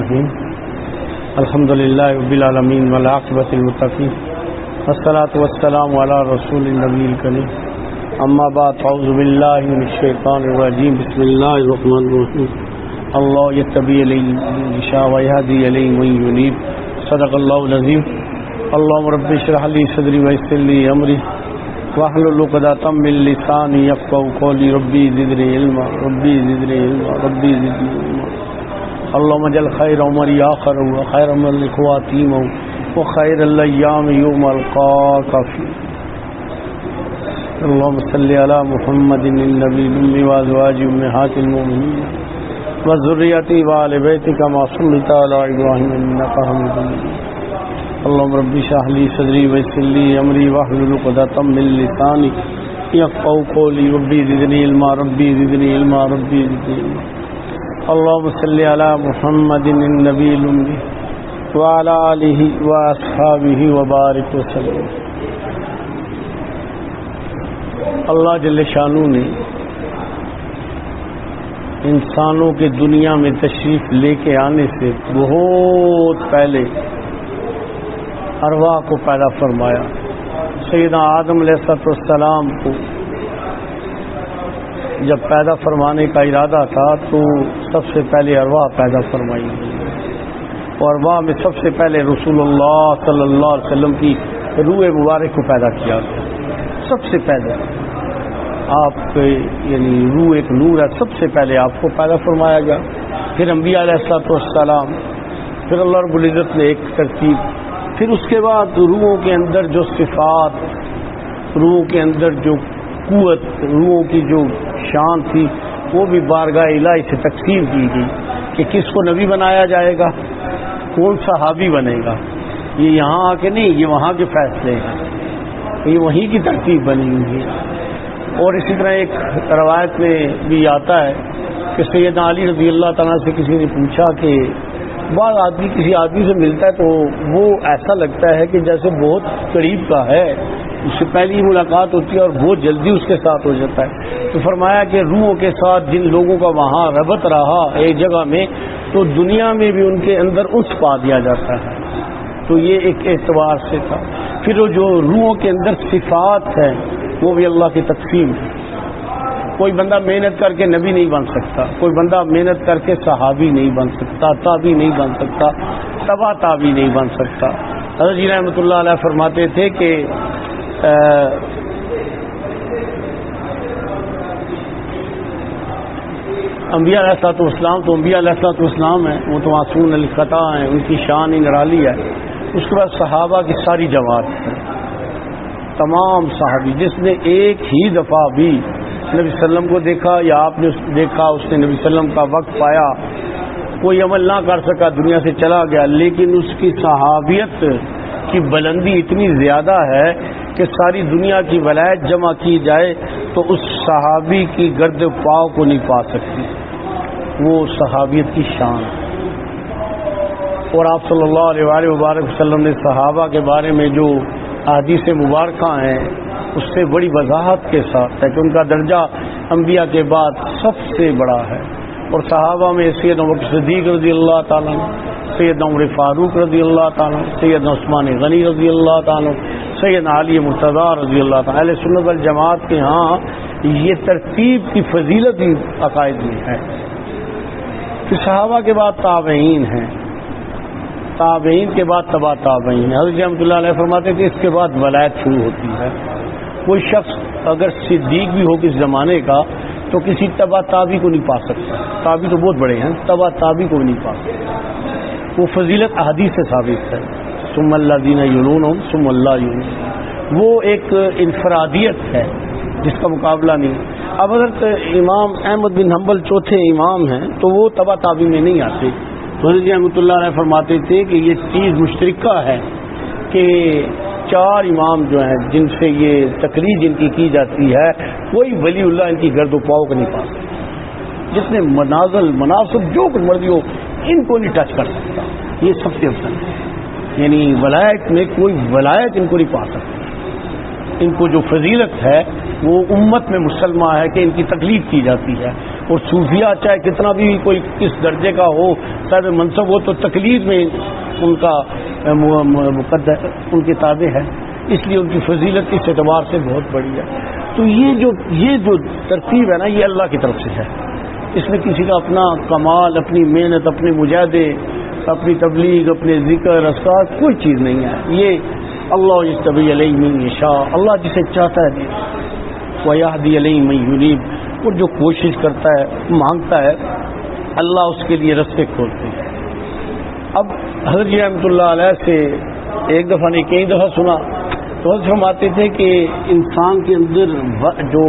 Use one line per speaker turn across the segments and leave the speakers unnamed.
الرحیم الحمدللہ رب العالمین والعاقبۃ للمتقین والصلاۃ والسلام علی رسول النبی الکریم اما بعد اعوذ باللہ من الشیطان الرجیم بسم اللہ الرحمن الرحیم اللہ یتبی الیہ من یشاء ویہدی الیہ من ینیب صدق اللہ العظیم اللہم رب اشرح لی صدری ویسر لی امری واحلل عقدۃ من لسانی یفقهوا قولی ربی زدنی علما ربی زدنی علما ربی زدنی علما اللهم اجعل خیر عمری آخر وخیر عمل خواتیم وخیر الایام یوم القاک فیہ اللهم صل علی محمد النبی الأمی وازواجہ امہات المؤمنین وذریتہ وآل بیتہ کما صلیت علی ابراہیم انک حمید مجید اللهم رب اشرح لي صدري ويسر لي امري واحلل عقدة من لساني يفقهوا قولي ربي زدني علما ربي زدني علما ربي زدني علما اللهم صل على محمد النبي الأمي وعلى آله وأصحابه وبارك وسلم. اللہ جل شانہ نے انسانوں کے دنیا میں تشریف لے کے آنے سے بہت پہلے ارواح کو پیدا فرمایا. سیدنا آدم علیہ السلام کو جب پیدا فرمانے کا ارادہ تھا تو سب سے پہلے ارواح پیدا فرمائی اور ارواح میں سب سے پہلے رسول اللہ صلی اللہ علیہ وسلم کی روح مبارک کو پیدا کیا گیا. سب سے پہلے آپ یعنی روح ایک نور ہے، سب سے پہلے آپ کو پیدا فرمایا گیا. پھر انبیاء علیہ السلام، پھر اللہ رب العزت نے ایک ترتیب، پھر اس کے بعد روحوں کے اندر جو صفات، روحوں کے اندر جو قوت، روحوں کی جو شان تھی وہ بھی بارگاہ الہی سے تقسیم کی گئی کہ کس کو نبی بنایا جائے گا، کون صحابی بنے گا. یہ یہاں آ کے نہیں، یہ وہاں کے فیصلے ہیں، یہ وہیں کی ترتیب بنی ہوئی ہے. اور اسی طرح ایک روایت میں بھی آتا ہے کہ سیدنا علی رضی اللہ تعالیٰ سے کسی نے پوچھا کہ بعض آدمی کسی آدمی سے ملتا ہے تو وہ ایسا لگتا ہے کہ جیسے بہت قریب کا ہے، اس سے پہلی ملاقات ہوتی ہے اور بہت جلدی اس کے ساتھ ہو جاتا ہے. تو فرمایا کہ روحوں کے ساتھ جن لوگوں کا وہاں ربط رہا ایک جگہ میں تو دنیا میں بھی ان کے اندر انس پا دیا جاتا ہے. تو یہ ایک اعتبار سے تھا. پھر وہ جو روحوں کے اندر صفات ہیں وہ بھی اللہ کی تقسیم ہے. کوئی بندہ محنت کر کے نبی نہیں بن سکتا، کوئی بندہ محنت کر کے صحابی نہیں بن سکتا، تابعی نہیں بن سکتا، تبع تابعی نہیں بن سکتا. حضرت جی رحمۃ اللہ علیہ فرماتے تھے کہ انبیاء علیہ السلام تو انبیاء علیہ السلام ہیں، وہ تو معصوم الخطا ہیں، ان کی شان ہی نرالی ہے. اس کے بعد صحابہ کی ساری جماعت ہے، تمام صحابی. جس نے ایک ہی دفعہ بھی نبی صلی اللہ علیہ وسلم کو دیکھا یا آپ نے دیکھا، اس نے نبی صلی اللہ علیہ وسلم کا وقت پایا، کوئی عمل نہ کر سکا، دنیا سے چلا گیا، لیکن اس کی صحابیت کی بلندی اتنی زیادہ ہے کہ ساری دنیا کی ولایت جمع کی جائے تو اس صحابی کی گرد پاؤں کو نہیں پا سکتی. وہ صحابیت کی شان. اور آپ صلی اللہ علیہ وآلہ وبارک وسلم نے صحابہ کے بارے میں جو احادیث مبارکہ ہیں اس سے بڑی وضاحت کے ساتھ ہے کہ ان کا درجہ انبیاء کے بعد سب سے بڑا ہے. اور صحابہ میں سیدنا ابوبکر صدیق رضی اللہ تعالیٰ، سیدنا عمر فاروق رضی اللہ تعالیٰ، سیدنا عثمان غنی رضی اللہ تعالیٰ، سیدنا علی مرتضیٰ رضی اللہ تعالیٰ. اہل سنت والجماعت کے ہاں یہ ترتیب کی فضیلت ہی عقائد میں ہے. پھر صحابہ کے بعد تابعین ہیں، تابعین کے بعد تبع تابعین. حضرت رحمۃ اللہ علیہ فرماتے تھے اس کے بعد ولایت شروع ہوتی ہے. کوئی شخص اگر صدیق بھی ہو کس زمانے کا تو کسی تبع تابعی کو نہیں پا سکتا. تابعی تو بہت بڑے ہیں، تبع تابعی کو نہیں پا سکتا. وہ فضیلت احادیث سے ثابت ہے. ثم الذین یلونہم ثم اللہ یلونہم، وہ ایک انفرادیت ہے جس کا مقابلہ نہیں. اب حضرت امام احمد بن حنبل چوتھے امام ہیں تو وہ تبع تابعی میں نہیں آتے. حضرت رحمۃ اللہ علیہ فرماتے تھے کہ یہ چیز مشترکہ ہے کہ چار امام جو ہیں جن سے یہ تقریر جن کی جاتی ہے کوئی ولی اللہ ان کی گرد و پاؤں کو نہیں پا سکتا. جس نے مناظر جو کچھ مرضی ہو ان کو نہیں ٹچ کر سکتا. یہ سب سے افضل ہے. یعنی ولایت میں کوئی ولایت ان کو نہیں پا سکتا. ان کو جو فضیلت ہے وہ امت میں مسلمہ ہے کہ ان کی تقلید کی جاتی ہے. اور صوفیہ چاہے کتنا بھی کوئی کس درجے کا ہو، صاحب منصب ہو، تو تقلید میں ان کا مقدر ان کے تابع ہے، اس لیے ان کی فضیلت اس اعتبار سے بہت بڑی ہے۔ تو یہ جو ترتیب ہے نا، یہ اللہ کی طرف سے ہے، اس میں کسی کا اپنا کمال، اپنی محنت، اپنے مجاہدے، اپنی تبلیغ، اپنے ذکر اذکار کوئی چیز نہیں ہے۔ یہ اللہ یجتبی الیہ من یشاء، اللہ جسے چاہتا ہے ویہدی الیہ من ینیب، اور جو کوشش کرتا ہے مانگتا ہے اللہ اس کے لیے رستے کھولتے ہیں۔ اب حضرت جی رحمۃ اللہ علیہ سے ایک دفعہ نہیں کئی دفعہ سنا تو حضرت فرماتے تھے کہ انسان کے اندر جو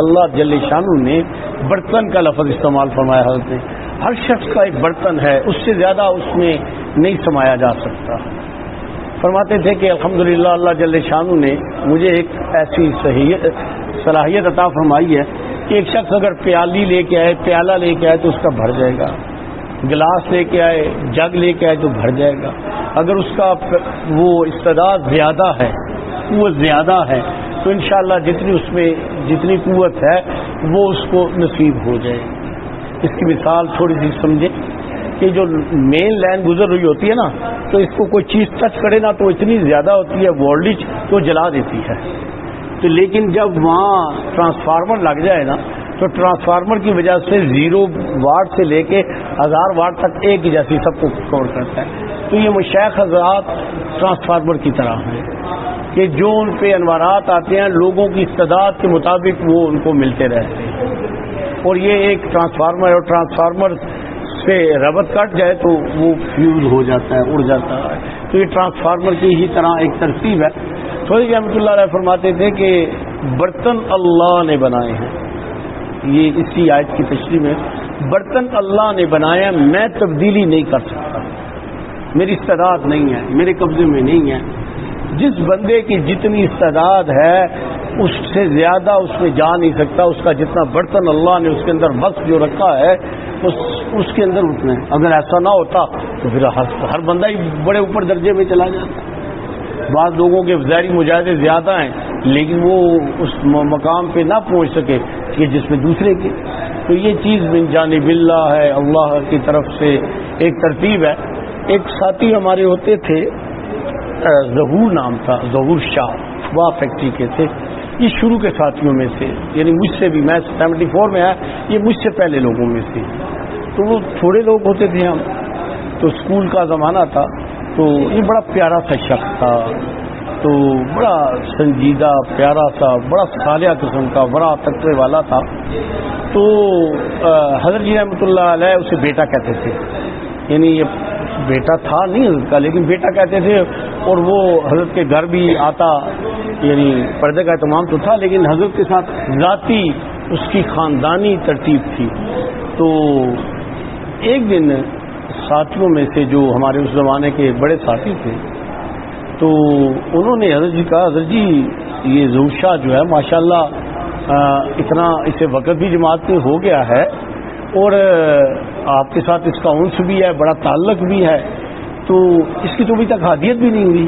اللہ جل شانہ نے برتن کا لفظ استعمال فرمایا، حضرت نے ہر شخص کا ایک برتن ہے، اس سے زیادہ اس میں نہیں سمایا جا سکتا۔ فرماتے تھے کہ الحمدللہ اللہ جل شانہ نے مجھے ایک ایسی صلاحیت عطا فرمائی ہے کہ ایک شخص اگر پیالی لے کے آئے، پیالہ لے کے آئے تو اس کا بھر جائے گا، گلاس لے کے آئے، جگ لے کے آئے تو بھر جائے گا۔ اگر اس کا وہ استعداد زیادہ ہے، قوت زیادہ ہے، تو انشاءاللہ جتنی اس میں جتنی قوت ہے وہ اس کو نصیب ہو جائے۔ اس کی مثال تھوڑی سی سمجھیں کہ جو مین لائن گزر رہی ہوتی ہے نا، تو اس کو کوئی چیز ٹچ کرے نا تو اتنی زیادہ ہوتی ہے وولٹیج تو جلا دیتی ہے، تو لیکن جب وہاں ٹرانسفارمر لگ جائے نا تو ٹرانسفارمر کی وجہ سے 0 واٹ سے لے کے 1000 واٹ تک ایک ہی جیسی سب کو کور کرتا ہے۔ تو یہ مشائخ حضرات ٹرانسفارمر کی طرح ہیں کہ جو ان پہ انوارات آتے ہیں لوگوں کی استعداد کے مطابق وہ ان کو ملتے رہتے ہیں، اور یہ ایک ٹرانسفارمر ہے، اور ٹرانسفارمر سے ربط کٹ جائے تو وہ فیوز ہو جاتا ہے، اڑ جاتا ہے۔ تو یہ ٹرانسفارمر کی ہی طرح ایک ترتیب ہے۔ تھوڑی رحمۃ اللہ علیہ فرماتے تھے کہ برتن اللہ نے بنائے ہیں، یہ اسی آیت کی تشریح میں، برتن اللہ نے بنایا، میں تبدیلی نہیں کر سکتا، میری استعداد نہیں ہے، میرے قبضے میں نہیں ہے۔ جس بندے کی جتنی استعداد ہے اس سے زیادہ اس میں جا نہیں سکتا، اس کا جتنا برتن اللہ نے اس کے اندر وقت جو رکھا ہے اس کے اندر اتنا ہے۔ اگر ایسا نہ ہوتا تو پھر ہر بندہ ہی بڑے اوپر درجے میں چلا جاتا۔ بعض لوگوں کے ظاہری مجاہدے زیادہ ہیں لیکن وہ اس مقام پہ نہ پہنچ سکے کہ جس میں دوسرے کے، تو یہ چیز من جانب اللہ ہے، اللہ کی طرف سے ایک ترتیب ہے۔ ایک ساتھی ہمارے ہوتے تھے، ظہور نام تھا، ظہور شاہ، وہ فیکٹری کے تھے، یہ شروع کے ساتھیوں میں سے، یعنی مجھ سے بھی، میں 74 میں آیا، یہ مجھ سے پہلے لوگوں میں سے، تو وہ تھوڑے لوگ ہوتے تھے ہم، تو اسکول کا زمانہ تھا، تو یہ بڑا پیارا سا شخص تھا، تو بڑا سنجیدہ پیارا سا، بڑا صالح قسم کا، بڑا تقوی والا تھا۔ تو حضرت جی رحمۃ اللہ علیہ اسے بیٹا کہتے تھے، یعنی یہ بیٹا تھا نہیں حضرت کا لیکن بیٹا کہتے تھے، اور وہ حضرت کے گھر بھی آتا، یعنی پردے کا اہتمام تو تھا لیکن حضرت کے ساتھ ذاتی اس کی خاندانی ترتیب تھی۔ تو ایک دن ساتھیوں میں سے جو ہمارے اس زمانے کے بڑے ساتھی تھے، تو انہوں نے حضرت جی کہا، حضرت جی یہ ظہور شاہ جو ہے ماشاءاللہ اتنا اسے وقت بھی جماعت میں ہو گیا ہے، اور آپ کے ساتھ اس کا انس بھی ہے، بڑا تعلق بھی ہے، تو اس کی تو ابھی تک حادیت بھی نہیں ہوئی۔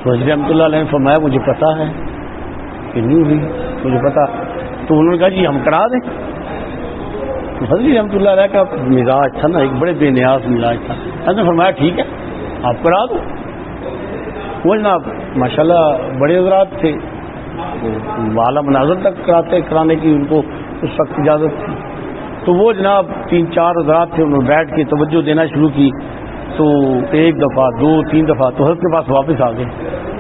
تو حضرت رحمۃ اللہ علیہ نے فرمایا مجھے پتا ہے کہ نہیں ہوئی، مجھے پتا۔ تو انہوں نے کہا جی ہم کرا دیں۔ تو حضرت رحمۃ اللہ علیہ کا مزاج تھا نا، ایک بڑے بے نیاز مزاج تھا، حضرت نے فرمایا ٹھیک ہے آپ کرا دو۔ وہ جناب ماشاءاللہ بڑے حضرات تھے، اعلیٰ مناظر تک کرانے کی ان کو اس وقت اجازت تھی۔ تو وہ جناب 3-4 حضرات تھے، انہوں نے بیٹھ کے توجہ دینا شروع کی، تو ایک دفعہ 2-3 دفعہ تو حضرت کے پاس واپس آ گئے،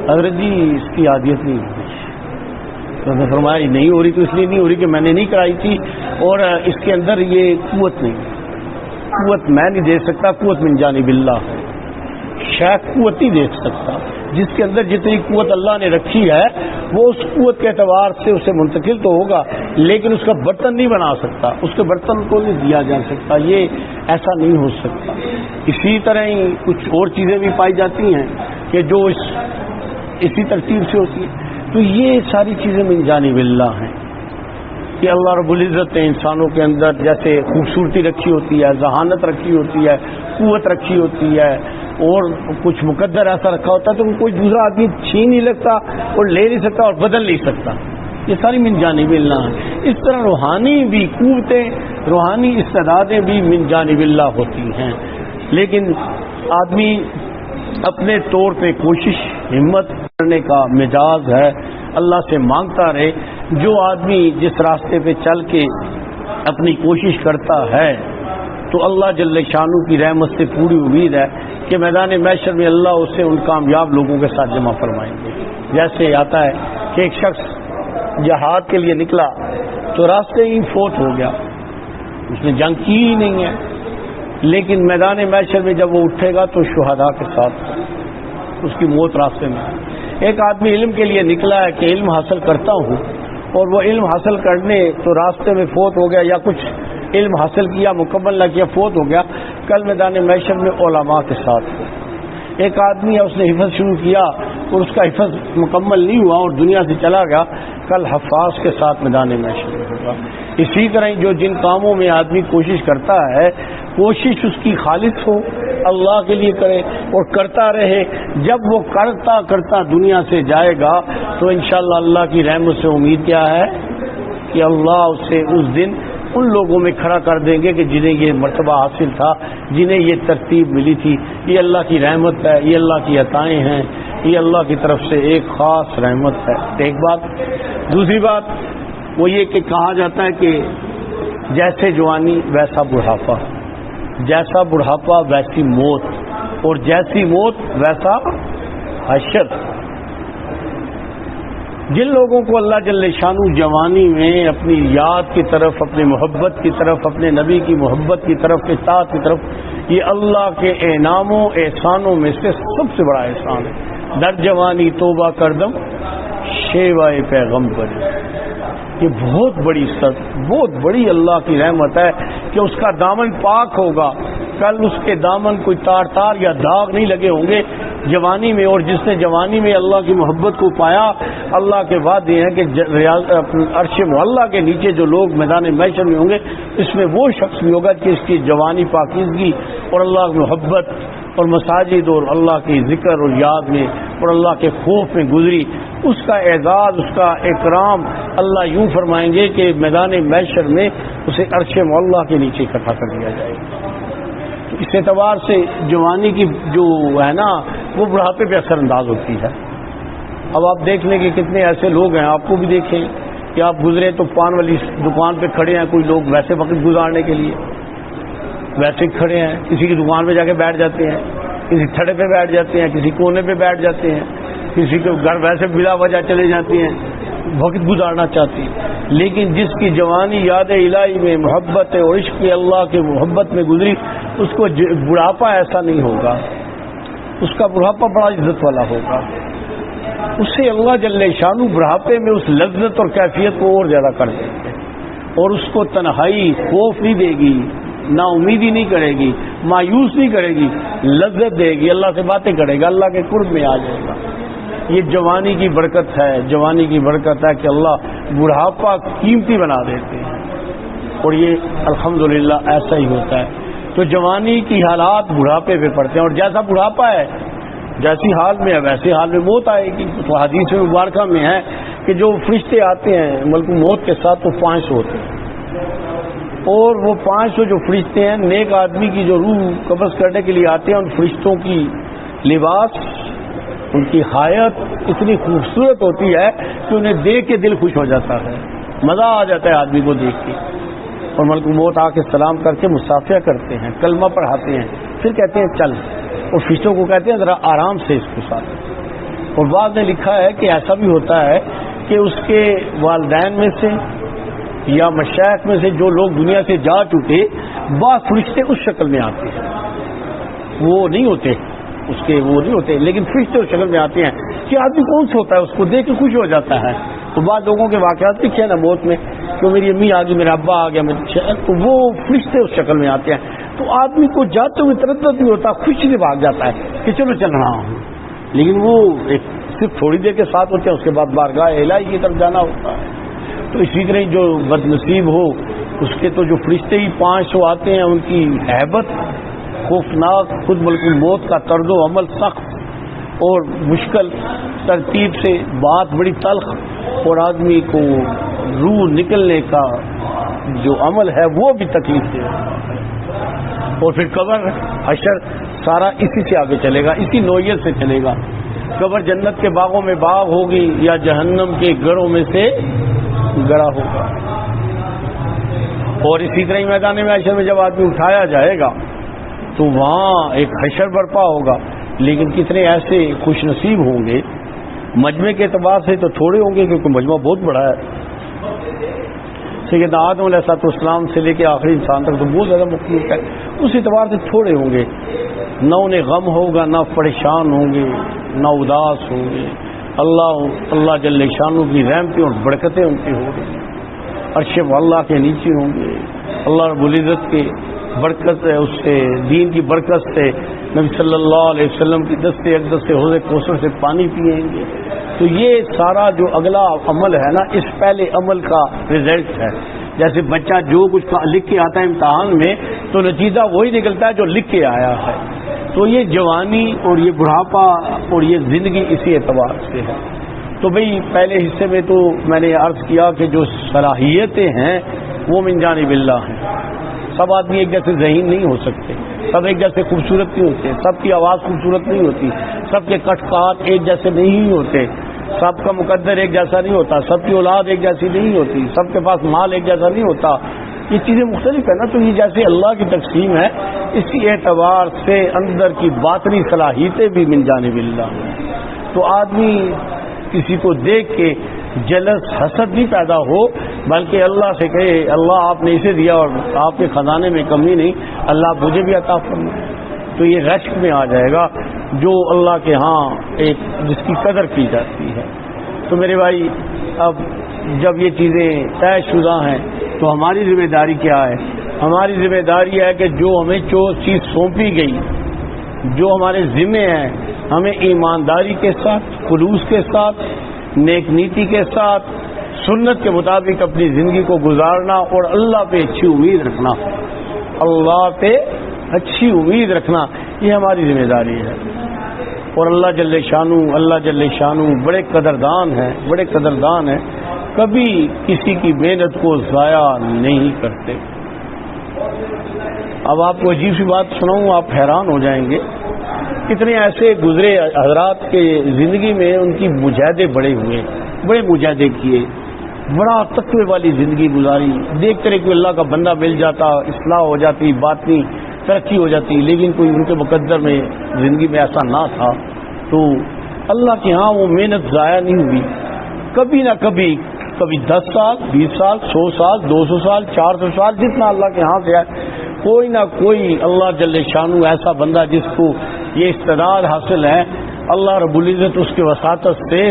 حضرت جی اس کی عادیت نہیں ہوئی۔ تو حضرت نے فرمایا نہیں ہو رہی تو اس لیے نہیں ہو رہی کہ میں نے نہیں کرائی تھی، اور اس کے اندر یہ قوت نہیں، قوت میں نہیں دے سکتا، قوت من جانب اللہ ہے، شیخ قوت نہیں دے سکتا، جس کے اندر جتنی قوت اللہ نے رکھی ہے وہ اس قوت کے اعتبار سے اسے منتقل تو ہوگا لیکن اس کا برتن نہیں بنا سکتا، اس کے برتن کو نہیں دیا جا سکتا، یہ ایسا نہیں ہو سکتا۔ اسی طرح ہی کچھ اور چیزیں بھی پائی جاتی ہیں کہ جو اسی ترتیب سے ہوتی ہیں۔ تو یہ ساری چیزیں من جانب اللہ ہیں کہ اللہ رب العزت نے انسانوں کے اندر جیسے خوبصورتی رکھی ہوتی ہے، ذہانت رکھی ہوتی ہے، قوت رکھی ہوتی ہے، اور کچھ مقدر ایسا رکھا ہوتا ہے تو کوئی دوسرا آدمی چھین نہیں لگتا اور لے نہیں سکتا اور بدل نہیں سکتا، یہ ساری من جانب اللہ ہے۔ اس طرح روحانی بھی قوتیں، روحانی استعدادیں بھی من جانب اللہ ہوتی ہیں، لیکن آدمی اپنے طور پہ کوشش ہمت کرنے کا مزاج ہے، اللہ سے مانگتا رہے۔ جو آدمی جس راستے پہ چل کے اپنی کوشش کرتا ہے تو اللہ جل شانہ کی رحمت سے پوری امید ہے کہ میدان محشر میں اللہ اسے ان کامیاب لوگوں کے ساتھ جمع فرمائیں گے۔ جیسے آتا ہے کہ ایک شخص جہاد کے لیے نکلا تو راستے ہی فوت ہو گیا، اس نے جنگ کی ہی نہیں ہے، لیکن میدان محشر میں جب وہ اٹھے گا تو شہداء کے ساتھ اس کی موت راستے میں۔ ایک آدمی علم کے لیے نکلا ہے کہ علم حاصل کرتا ہوں، اور وہ علم حاصل کرنے تو راستے میں فوت ہو گیا، یا کچھ علم حاصل کیا مکمل نہ کیا فوت ہو گیا، کل میدان محشر میں علماء کے ساتھ۔ ایک آدمی ہے، اس نے حفظ شروع کیا اور اس کا حفظ مکمل نہیں ہوا اور دنیا سے چلا گیا، کل حفاظ کے ساتھ میدان محشر میں ہوگا۔ اسی طرح جو جن کاموں میں آدمی کوشش کرتا ہے، کوشش اس کی خالص ہو، اللہ کے لیے کرے اور کرتا رہے۔ جب وہ کرتا کرتا دنیا سے جائے گا تو انشاءاللہ اللہ کی رحمت سے امید کیا ہے کہ اللہ اسے اس دن ان لوگوں میں کھڑا کر دیں گے کہ جنہیں یہ مرتبہ حاصل تھا، جنہیں یہ ترتیب ملی تھی۔ یہ اللہ کی رحمت ہے، یہ اللہ کی عطائیں ہیں، یہ اللہ کی طرف سے ایک خاص رحمت ہے۔ ایک بات۔ دوسری بات وہ یہ کہ کہا جاتا ہے کہ جیسے جوانی ویسا بڑھاپا، جیسا بڑھاپا ویسی موت، اور جیسی موت ویسا حشر۔ جن لوگوں کو اللہ جل شانہ جوانی میں اپنی یاد کی طرف، اپنی محبت کی طرف، اپنے نبی کی محبت کی طرف، اطاعت کی طرف، یہ اللہ کے انعاموں احسانوں میں سے سب سے بڑا احسان ہے۔ در جوانی توبہ کردم شیوائے پیغمبر، یہ بہت بڑی بہت بڑی اللہ کی رحمت ہے کہ اس کا دامن پاک ہوگا، کل اس کے دامن کوئی تار یا داغ نہیں لگے ہوں گے جوانی میں۔ اور جس نے جوانی میں اللہ کی محبت کو پایا، اللہ کے وعدے ہیں کہ عرش معلیٰ کے نیچے جو لوگ میدان محشر میں ہوں گے، اس میں وہ شخص بھی ہوگا کہ اس کی جوانی پاکیزگی اور اللہ کی محبت اور مساجد اور اللہ کی ذکر اور یاد میں اور اللہ کے خوف میں گزری۔ اس کا اعزاز، اس کا اکرام اللہ یوں فرمائیں گے کہ میدان محشر میں اسے عرش معلیٰ کے نیچے اکٹھا کر دیا جائے گا۔ تو اس اعتبار سے جوانی کی جو ہے نا، وہ بڑھاپے پہ اثر انداز ہوتی ہے۔ اب آپ دیکھ لیں کہ کتنے ایسے لوگ ہیں، آپ کو بھی دیکھیں کہ آپ گزرے تو پان والی دکان پہ کھڑے ہیں، کوئی لوگ ویسے وقت گزارنے کے لیے ویسے کھڑے ہیں، کسی کی دکان پہ جا کے بیٹھ جاتے ہیں، کسی تھڑے پہ بیٹھ جاتے ہیں، کسی کونے پہ بیٹھ جاتے ہیں، کسی کے گھر ویسے بلا وجہ چلے جاتے ہیں، وقت گزارنا چاہتی ہیں۔ لیکن جس کی جوانی یاد الہی میں، محبت اور عشق اللہ کے محبت میں گزری، اس کو بڑھاپا ایسا نہیں ہوگا، اس کا بڑھاپا بڑا عزت والا ہوگا۔ اسے اللہ جل شانہ بڑھاپے میں اس لذت اور کیفیت کو اور زیادہ کر دیں گے، اور اس کو تنہائی خوف نہیں دے گی، نا امیدی نہیں کرے گی، مایوس نہیں کرے گی، لذت دے گی، اللہ سے باتیں کرے گا، اللہ کے قرب میں آ جائے گا۔ یہ جوانی کی برکت ہے، جوانی کی برکت ہے کہ اللہ بڑھاپا قیمتی بنا دیتے ہیں، اور یہ الحمدللہ ایسا ہی ہوتا ہے۔ تو جوانی کی حالات بڑھاپے پہ پڑتے ہیں، اور جیسا بڑھاپا ہے، جیسی حال میں ہے ویسے حال میں موت آئے گی۔ تو حدیث مبارکہ میں ہے کہ جو فرشتے آتے ہیں ملک موت کے ساتھ، تو 500 ہوتے ہیں، اور وہ 500 جو فرشتے ہیں نیک آدمی کی جو روح قبض کرنے کے لیے آتے ہیں، ان فرشتوں کی لباس، ان کی حیات اتنی خوبصورت ہوتی ہے کہ انہیں دیکھ کے دل خوش ہو جاتا ہے، مزہ آ جاتا ہے آدمی کو دیکھ کے۔ اور ملک موت آ کے سلام کر کے مصافحہ کرتے ہیں، کلمہ پڑھاتے ہیں، پھر کہتے ہیں چل، اور فرشتوں کو کہتے ہیں ذرا آرام سے اس کے ساتھ۔ اور بعد نے لکھا ہے کہ ایسا بھی ہوتا ہے کہ اس کے والدین میں سے یا مشائخ میں سے جو لوگ دنیا سے جا چکے، بعض فرشتے اس شکل میں آتے ہیں، وہ نہیں ہوتے اس کے، وہ نہیں ہوتے، لیکن فرشتے اس شکل میں آتے ہیں کہ آدمی کون سا ہوتا ہے، اس کو دیکھ کے خوش ہو جاتا ہے۔ تو بعض لوگوں کے واقعات لکھے ہیں نا موت میں کہ میری امی آ گئی، میرا ابا آ گیا، تو وہ فرشتے اس شکل میں آتے ہیں۔ تو آدمی کو جاتے ہوئے تردد نہیں ہوتا، خوشی سے بھاگ جاتا ہے کہ چلو چل رہا ہوں، لیکن وہ ایک صرف تھوڑی دیر کے ساتھ ہوتے ہیں، اس کے بعد بارگاہ الہی کی طرف جانا ہوتا ہے۔ تو اسی طرح جو بد نصیب ہو، اس کے تو جو فرشتے ہی 500 آتے ہیں، ان کی ہیبت خوفناک، خود ملک الموت کا طرز و عمل سخت، اور مشکل ترتیب سے بات بڑی تلخ، اور آدمی کو روح نکلنے کا جو عمل ہے وہ بھی تکلیف دے، اور پھر قبر حشر سارا اسی سے آگے چلے گا، اسی نوعیت سے چلے گا. قبر جنت کے باغوں میں باغ ہوگی یا جہنم کے گڑھوں میں سے گڑھا ہوگا. اور اسی طرح میدان محشر میں جب آدمی اٹھایا جائے گا تو وہاں ایک حشر برپا ہوگا، لیکن کتنے ایسے خوش نصیب ہوں گے. مجمع کے اعتبار سے تو تھوڑے ہوں گے کیونکہ مجمع بہت بڑا ہے. سیدنا آدم علیہ السلام سے لے کے آخری انسان تک تو بہت زیادہ مخلوق ہے، اس اعتبار سے تھوڑے ہوں گے. نہ انہیں غم ہوگا، نہ پریشان ہوں گے، نہ اداس ہوں گے. اللہ جل شانہ کی رحمتیں اور برکتیں ان پہ ہوں گی. عرش اللہ کے نیچے ہوں گے. اللہ رب العزت کے برکت ہے، اس سے دین کی برکت سے نبی صلی اللہ علیہ وسلم کی دستے اقدس سے حوض کوثر سے پانی پئیں گے. تو یہ سارا جو اگلا عمل ہے نا، اس پہلے عمل کا رزلٹ ہے. جیسے بچہ جو کچھ لکھ کے آتا ہے امتحان میں تو نتیجہ وہی نکلتا ہے جو لکھ کے آیا ہے. تو یہ جوانی اور یہ بڑھاپا اور یہ زندگی اسی اعتبار سے ہے. تو بھئی پہلے حصے میں تو میں نے عرض کیا کہ جو صلاحیتیں ہیں وہ من جانب اللہ ہیں. سب آدمی ایک جیسے ذہین نہیں ہو سکتے، سب ایک جیسے خوبصورت نہیں ہوتے، سب کی آواز خوبصورت نہیں ہوتی، سب کے کٹ کاٹ ایک جیسے نہیں ہوتے، سب کا مقدر ایک جیسا نہیں ہوتا، سب کی اولاد ایک جیسی نہیں ہوتی، سب کے پاس مال ایک جیسا نہیں ہوتا. یہ چیزیں مختلف ہیں نا. تو یہ جیسے اللہ کی تقسیم ہے، اسی اعتبار سے اندر کی باطنی صلاحیتیں بھی من جانب اللہ ہیں. تو آدمی کسی کو دیکھ کے جلس حسد نہیں پیدا ہو، بلکہ اللہ سے کہے اللہ آپ نے اسے دیا اور آپ کے خزانے میں کمی نہیں، اللہ مجھے بھی عطا فرمائے. تو یہ رشک میں آ جائے گا جو اللہ کے ہاں ایک جس کی قدر کی جاتی ہے. تو میرے بھائی اب جب یہ چیزیں طے شدہ ہیں تو ہماری ذمہ داری کیا ہے؟ ہماری ذمہ داری ہے کہ جو ہمیں جو چیز سونپی گئی، جو ہمارے ذمے ہیں، ہمیں ایمانداری کے ساتھ، خلوص کے ساتھ، نیک نیتی کے ساتھ، سنت کے مطابق اپنی زندگی کو گزارنا اور اللہ پہ اچھی امید رکھنا، اللہ پہ اچھی امید رکھنا، یہ ہماری ذمہ داری ہے. اور اللہ جل شانہ بڑے قدردان ہیں، کبھی کسی کی محنت کو ضائع نہیں کرتے. اب آپ کو عجیب سی بات سناؤں، آپ حیران ہو جائیں گے. کتنے ایسے گزرے حضرات کے زندگی میں ان کی مجاہدے بڑے ہوئے، بڑے مجاہدے کیے، بڑا تقوی والی زندگی گزاری. دیکھتے رہے کہ اللہ کا بندہ مل جاتا، اصلاح ہو جاتی، باطنی ترقی ہو جاتی، لیکن کوئی ان کے مقدر میں زندگی میں ایسا نہ تھا. تو اللہ کے ہاں وہ محنت ضائع نہیں ہوئی. کبھی نہ کبھی 10 سال، 20 سال، 100 سال، 200 سال، 400 سال، جتنا اللہ کے ہاں سے ہے، کوئی نہ کوئی اللہ جل شانہ ایسا بندہ جس کو یہ استعداد حاصل ہے، اللہ رب العزت اس کے وساطت سے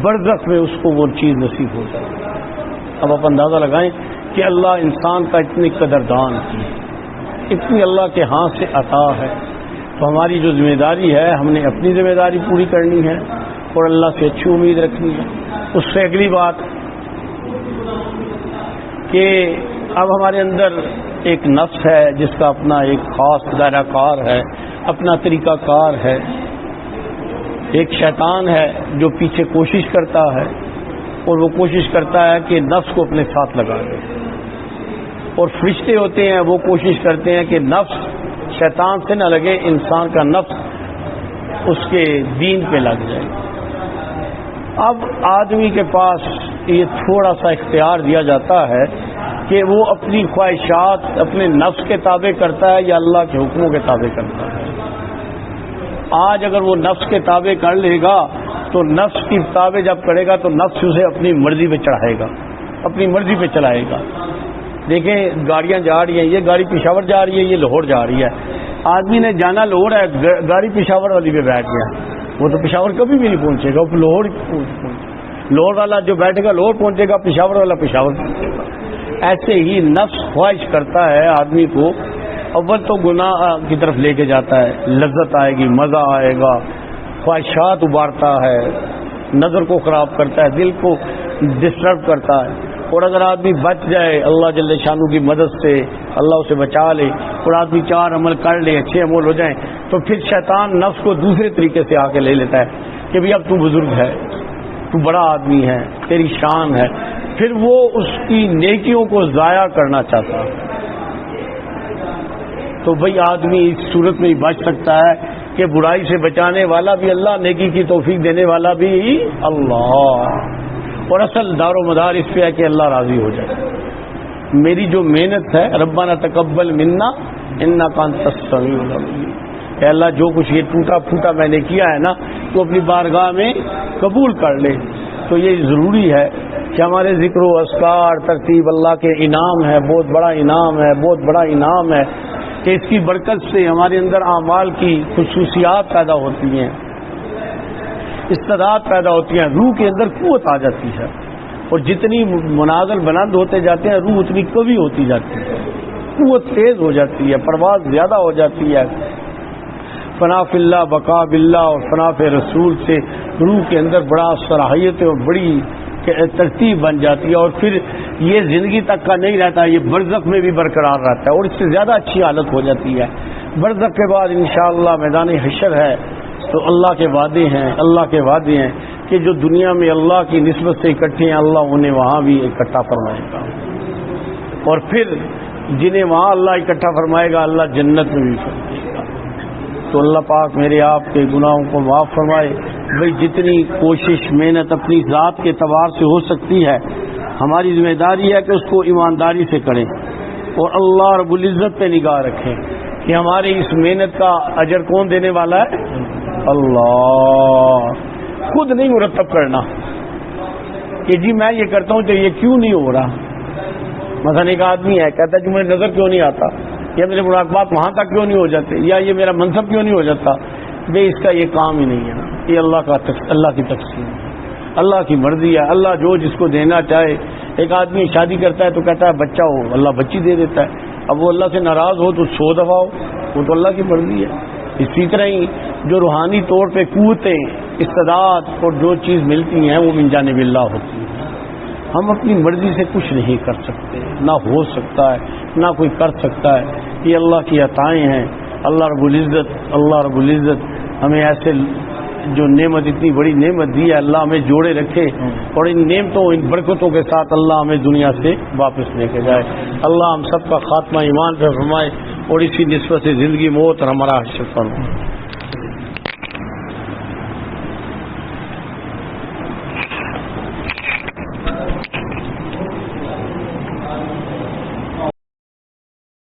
برزخ میں اس کو وہ چیز نصیب ہو جائے. اب آپ اندازہ لگائیں کہ اللہ انسان کا اتنی قدردان کی، اتنی اللہ کے ہاں سے عطا ہے. تو ہماری جو ذمہ داری ہے، ہم نے اپنی ذمہ داری پوری کرنی ہے اور اللہ سے اچھی امید رکھنی ہے. اس سے اگلی بات کہ اب ہمارے اندر ایک نفس ہے جس کا اپنا ایک خاص دائرہ کار ہے، اپنا طریقہ کار ہے. ایک شیطان ہے جو پیچھے کوشش کرتا ہے، اور وہ کوشش کرتا ہے کہ نفس کو اپنے ساتھ لگا دے. اور فرشتے ہوتے ہیں وہ کوشش کرتے ہیں کہ نفس شیطان سے نہ لگے، انسان کا نفس اس کے دین پہ لگ جائے. اب آدمی کے پاس یہ تھوڑا سا اختیار دیا جاتا ہے کہ وہ اپنی خواہشات اپنے نفس کے تابع کرتا ہے یا اللہ کے حکموں کے تابع کرتا ہے. آج اگر وہ نفس کے تابع کر لے گا تو نفس کی تابع جب کرے گا تو نفس اسے اپنی مرضی پہ چڑھائے گا، اپنی مرضی پہ چلائے گا. دیکھیں گاڑیاں جا رہی ہیں، یہ گاڑی پشاور جا رہی ہے، یہ لاہور جا رہی ہے. آدمی نے جانا لاہور ہے، گاڑی پشاور والی پہ بیٹھ گیا، وہ تو پشاور کبھی بھی نہیں پہنچے گا، وہ لاہور والا جو بیٹھے گا لاہور پہنچے گا، پشاور والا پشاور پہنچے گا. ایسے ہی نفس خواہش کرتا ہے آدمی کو، اول تو گناہ کی طرف لے کے جاتا ہے، لذت آئے گی، مزہ آئے گا، خواہشات ابارتا ہے، نظر کو خراب کرتا ہے، دل کو ڈسٹرب کرتا ہے. اور اگر آدمی بچ جائے اللہ جل شانہ کی مدد سے، اللہ اسے بچا لے اور آدمی 4 عمل کر لے، اچھے عمل ہو جائیں، تو پھر شیطان نفس کو دوسرے طریقے سے آ کے لے لیتا ہے کہ بھئی اب تو بزرگ ہے، تو بڑا آدمی ہے، تیری شان ہے، پھر وہ اس کی نیکیوں کو ضائع کرنا چاہتا ہے۔ تو بھئی آدمی اس صورت میں ہی بچ سکتا ہے کہ برائی سے بچانے والا بھی اللہ، نیکی کی توفیق دینے والا بھی اللہ، اور اصل دار و مدار اس پہ ہے کہ اللہ راضی ہو جائے۔ میری جو محنت ہے، ربنا تقبل منا انک انت السمیع العلیم، اے اللہ جو کچھ یہ ٹوٹا پھوٹا میں نے کیا ہے نا، تو اپنی بارگاہ میں قبول کر لے۔ تو یہ ضروری ہے کہ ہمارے ذکر و اذکار ترتیب اللہ کے انعام ہے، بہت بڑا انعام ہے، بہت بڑا انعام ہے کہ اس کی برکت سے ہمارے اندر اعمال کی خصوصیات پیدا ہوتی ہیں، استعداد پیدا ہوتی ہیں، روح کے اندر قوت آ جاتی ہے، اور جتنی منازل بلند ہوتے جاتے ہیں روح اتنی قوی ہوتی جاتی ہے، قوت تیز ہو جاتی ہے، پرواز زیادہ ہو جاتی ہے۔ فنا فی اللہ بقا باللہ اور فنا فی رسول سے روح کے اندر بڑا صلاحیت اور بڑی ترتیب بن جاتی ہے، اور پھر یہ زندگی تک کا نہیں رہتا، یہ برزخ میں بھی برقرار رہتا ہے، اور اس سے زیادہ اچھی حالت ہو جاتی ہے۔ برزخ کے بعد انشاءاللہ میدان حشر ہے، تو اللہ کے وعدے ہیں، اللہ کے وعدے ہیں کہ جو دنیا میں اللہ کی نسبت سے اکٹھے ہیں اللہ انہیں وہاں بھی اکٹھا فرمائے گا، اور پھر جنہیں وہاں اللہ اکٹھا فرمائے گا اللہ جنت میں بھی فرمائے گا۔ تو اللہ پاک میرے آپ کے گناہوں کو معاف فرمائے۔ بھئی جتنی کوشش محنت اپنی ذات کے اعتبار سے ہو سکتی ہے، ہماری ذمہ داری ہے کہ اس کو ایمانداری سے کریں، اور اللہ رب العزت پہ نگاہ رکھیں کہ ہماری اس محنت کا اجر کون دینے والا ہے؟ اللہ۔ خود نہیں مرتب کرنا کہ جی میں یہ کرتا ہوں تو یہ کیوں نہیں ہو رہا۔ مثلا ایک آدمی ہے کہتا ہے کہ مجھے نظر کیوں نہیں آتا، یا میرے مراقبات وہاں تک کیوں نہیں ہو جاتے، یا یہ میرا منصب کیوں نہیں ہو جاتا۔ بے اس کا یہ کام ہی نہیں ہے نا، یہ اللہ کی تقسیم ہے، اللہ کی مرضی ہے، اللہ جو جس کو دینا چاہے۔ ایک آدمی شادی کرتا ہے تو کہتا ہے بچہ ہو، اللہ بچی دے دیتا ہے، اب وہ اللہ سے ناراض ہو تو 100 دفعہ ہو، وہ تو اللہ کی مرضی ہے۔ اسی طرح ہی جو روحانی طور پہ قوتیں استعداد اور جو چیز ملتی ہیں وہ من جانب اللہ ہوتی ہیں۔ ہم اپنی مرضی سے کچھ نہیں کر سکتے، نہ ہو سکتا ہے نہ کوئی کر سکتا ہے، یہ اللہ کی عطائیں ہیں۔ اللہ رب العزت ہمیں ایسے جو نعمت اتنی بڑی نعمت دی ہے اللہ ہمیں جوڑے رکھے، اور ان نعمتوں ان برکتوں کے ساتھ اللہ ہمیں دنیا سے واپس لے کے جائے۔ اللہ ہم سب کا خاتمہ ایمان پہ فرمائے، اور اسی نسبت سے زندگی موت اور ہمارا حشر فرمائے۔